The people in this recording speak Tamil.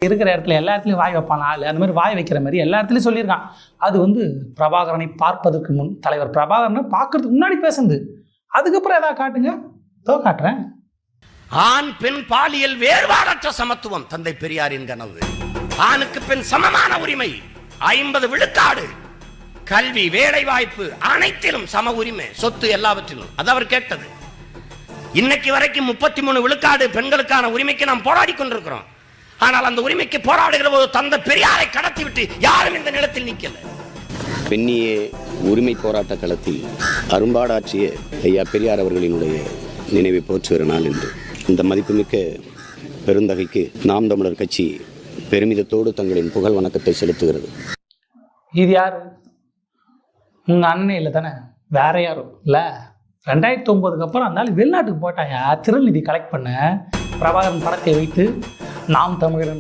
இருக்கிற இடத்துல எல்லா இடத்துலையும் வாய் வைப்பான் ஆள், அந்த மாதிரி வாய் வைக்கிற மாதிரி எல்லா இடத்துலையும் சொல்லியிருக்கான். அது வந்து பிரபாகரனை பார்ப்பதற்கு முன், தலைவர் பிரபாகரனை பார்க்கறதுக்கு முன்னாடி பேசுனது. அதுக்கப்புறம் ஏதாவது காட்டுங்க, காட்டுறேன். ஆண் பெண் பாலியல் வேறுபாடற்ற சமத்துவம் தந்தை பெரியாரின் கனவு. ஆணுக்கு பெண் சமமான உரிமை, 50 விழுக்காடு, கல்வி, வேலை வாய்ப்பு அனைத்திலும் சம உரிமை, சொத்து எல்லாவற்றிலும். அது அவர் கேட்டது. இன்னைக்கு வரைக்கும் 33 விழுக்காடு பெண்களுக்கான உரிமைக்கு நாம் போராடி கொண்டிருக்கிறோம். ஆனால் அந்த உரிமைக்கு போராடுகிற போது தந்தை பெரியாரை கடத்தி விட்டு யாரும் இந்த நிலத்தில் நிற்கல. பெண்ணிய உரிமை போராட்ட களத்தில் அரும்பாடாற்றிய ஐயா பெரியார் அவர்களினுடைய நினைவை போற்றுகிற நாள் என்று இந்த மதிப்புமிக்க பெருந்தகைக்கு நாம் தமிழர் கட்சி பெருமிதத்தோடு தங்களின் புகழ் வணக்கத்தை செலுத்துகிறது. இது யாரு? உங்க அண்ணன் இல்லை தானே, வேற யாரும் இல்லை. 2009 அப்புறம் அந்த வெளிநாட்டுக்கு போட்டாயா திருநிதி கலெக்ட் பண்ண. பிரபாகரன் படத்தை வைத்து நாம் தமிழர்